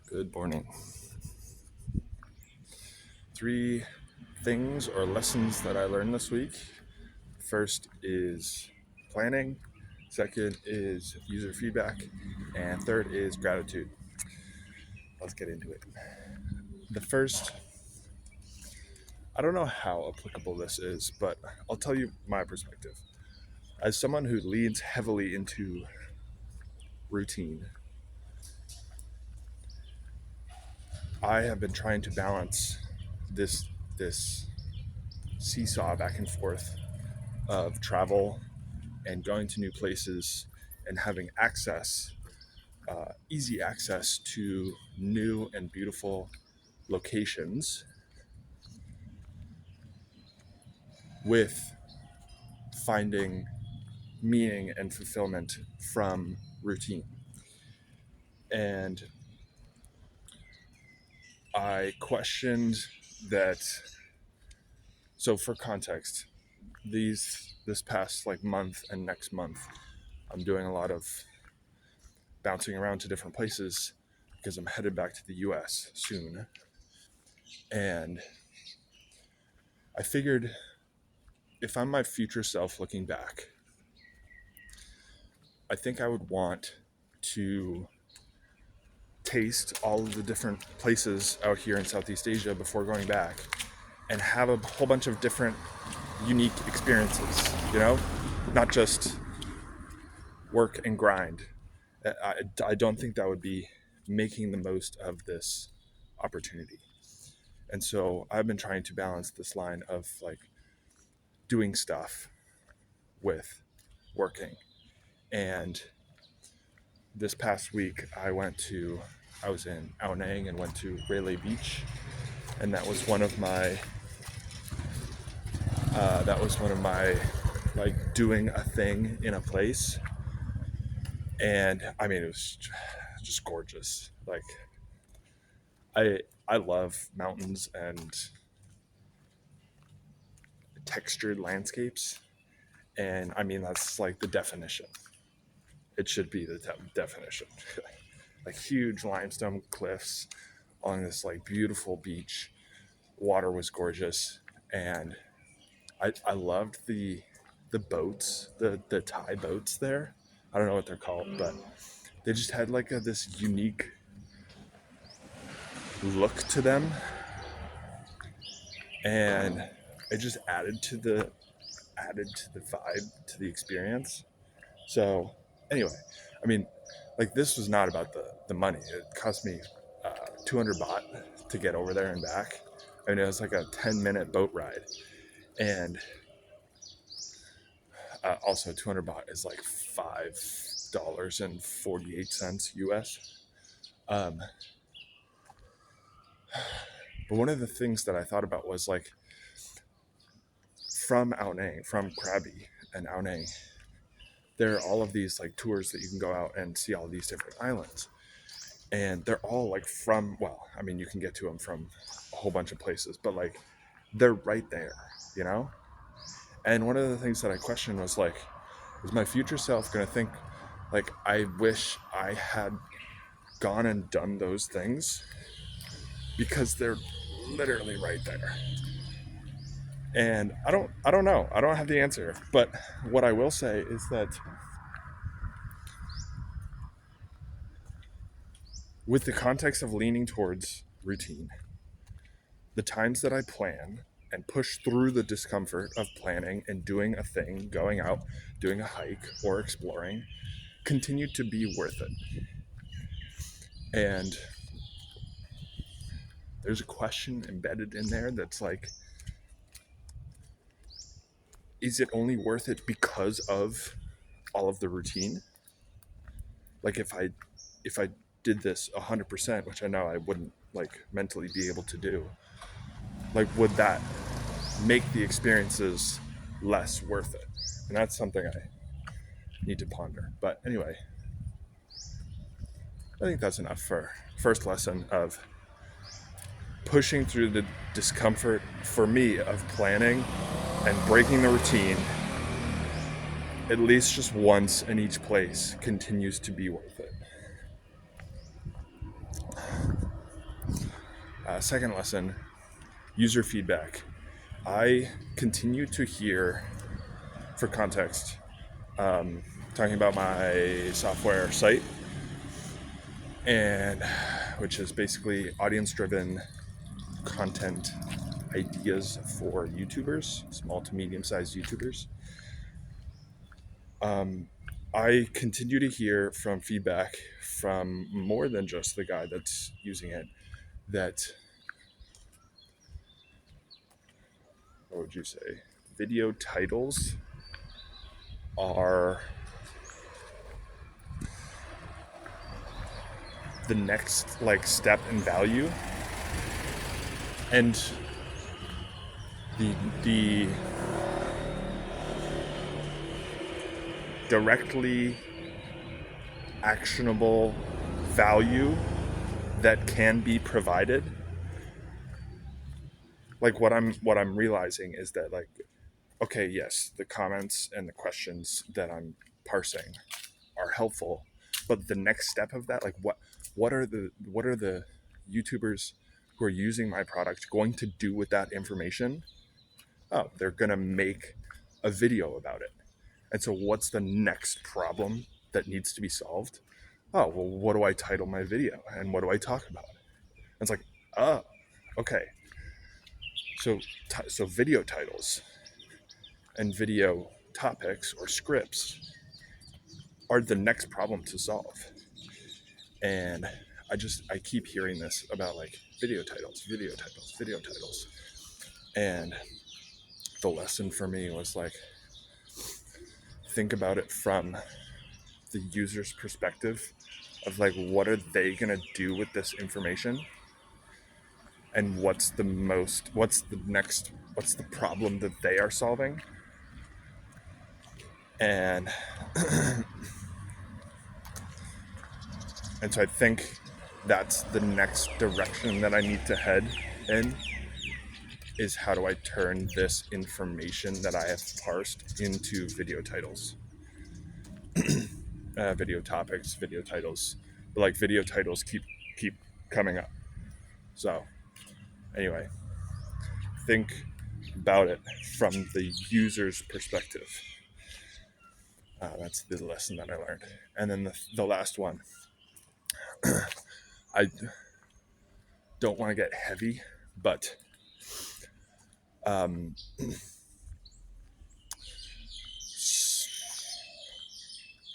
Good morning. Three things or lessons that I learned this week. First is planning, second is user feedback, and third is gratitude. Let's get into it. The first, I don't know how applicable this is, but I'll tell you my perspective. As someone who leans heavily into routine, I have been trying to balance this seesaw back and forth of travel and going to new places and having easy access to new and beautiful locations with finding meaning and fulfillment from routine. And I questioned that. So for context, this past month and next month, I'm doing a lot of bouncing around to different places because I'm headed back to the US soon. And I figured if I'm my future self looking back, I think I would want to taste all of the different places out here in Southeast Asia before going back and have a whole bunch of different unique experiences, not just work and grind. I don't think that would be making the most of this opportunity. And so I've been trying to balance this line of doing stuff with working. And this past week I was in Ao Nang and went to Railay Beach, and that was one of my doing a thing in a place. And I mean, it was just gorgeous. I love mountains and textured landscapes, and I mean that's the definition. It should be the definition. Huge limestone cliffs on this beautiful beach. Water was gorgeous, and I loved the boats, the Thai boats there. I don't know what they're called, but they just had this unique look to them, and it just added to the vibe, to the experience. So anyway, I mean, this was not about the money. It cost me 200 baht to get over there and back. I mean, it was a 10-minute boat ride, and also 200 baht is $5.48 US. But one of the things that I thought about was from Ao Nang, from Krabi and Ao Nang, there are all of these tours that you can go out and see all these different islands, and they're all you can get to them from a whole bunch of places, but they're right there, And one of the things that I questioned was is my future self gonna think I wish I had gone and done those things, because they're literally right there. And I don't know. I don't have the answer. But what I will say is that with the context of leaning towards routine, the times that I plan and push through the discomfort of planning and doing a thing, going out, doing a hike or exploring, continue to be worth it. And there's a question embedded in there that's is it only worth it because of all of the routine? If I did this 100%, which I know I wouldn't mentally be able to do, would that make the experiences less worth it? And that's something I need to ponder. But anyway, I think that's enough for first lesson of pushing through the discomfort for me of planning and breaking the routine at least just once in each place continues to be worth it. Second lesson, user feedback. I continue to hear, for context, talking about my software site, and which is basically audience-driven content ideas for YouTubers, small to medium-sized YouTubers. I continue to hear from feedback from more than just the guy that's using it that, what would you say, video titles are the next like step in value, and the directly actionable value that can be provided. Like what I'm realizing is that, like, okay, yes, the comments and the questions that I'm parsing are helpful, but the next step of that, like what are the YouTubers who are using my product going to do with that information? Oh, they're gonna make a video about it. And so what's the next problem that needs to be solved? Oh, well, what do I title my video and what do I talk about? And it's like, oh, okay. So video titles and video topics or scripts are the next problem to solve. And I keep hearing this about like video titles. And the lesson for me was like, think about it from the user's perspective of like, what are they gonna do with this information? And what's the problem that they are solving? And and so I think that's the next direction that I need to head in, is how do I turn this information that I have parsed into video titles, video topics, video titles. But like video titles keep coming up. So anyway, think about it from the user's perspective. That's the lesson that I learned. And then the last one, I don't want to get heavy, but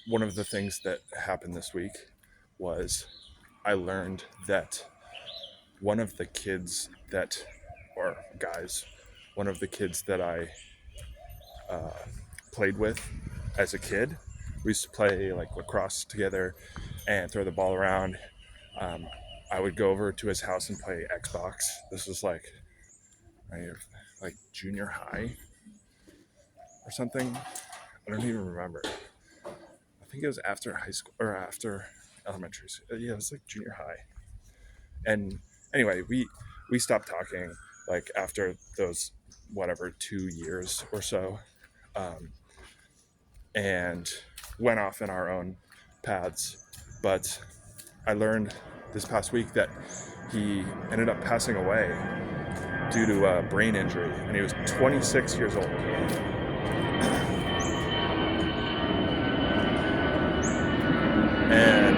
one of the things that happened this week was I learned that one of the kids that I played with as a kid, we used to play like lacrosse together and throw the ball around. I would go over to his house and play Xbox. This was like junior high or something. I don't even remember. I think it was after high school or after elementary school. Yeah, it was like junior high. And anyway, we stopped talking like after those 2 years or so, and went off in our own paths. But I learned this past week that he ended up passing away due to a brain injury, and he was 26 years old. And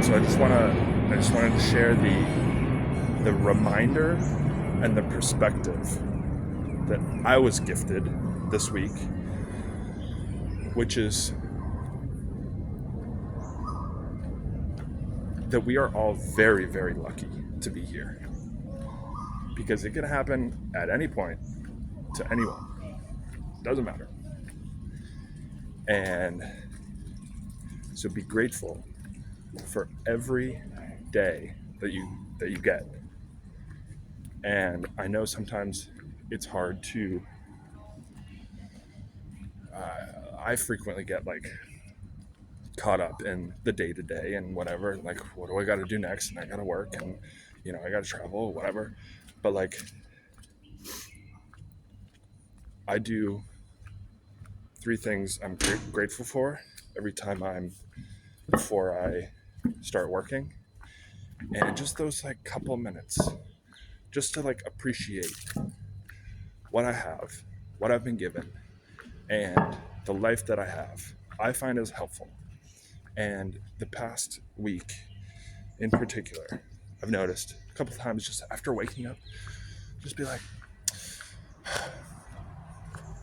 so I just wanted to share the reminder and the perspective that I was gifted this week, which is that we are all very, very lucky to be here, because it can happen at any point to anyone. Doesn't matter. And so be grateful for every day that you get. And I know sometimes it's hard to I frequently get like caught up in the day-to-day and whatever, like what do I got to do next, and I got to work, and I got to travel, whatever. But like I do three things I'm grateful for every time before I start working. And just those like couple minutes, just to like appreciate what I have, what I've been given, and the life that I have, I find is helpful. And the past week in particular, I've noticed a couple times just after waking up, just be like,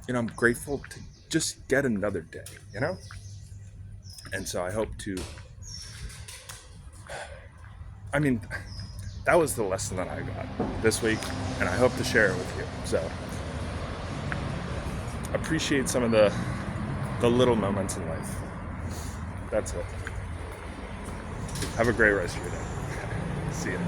I'm grateful to just get another day, And so I hope to, I mean, that was the lesson that I got this week, and I hope to share it with you. So appreciate some of the little moments in life. That's it. Have a great rest of your day. See ya.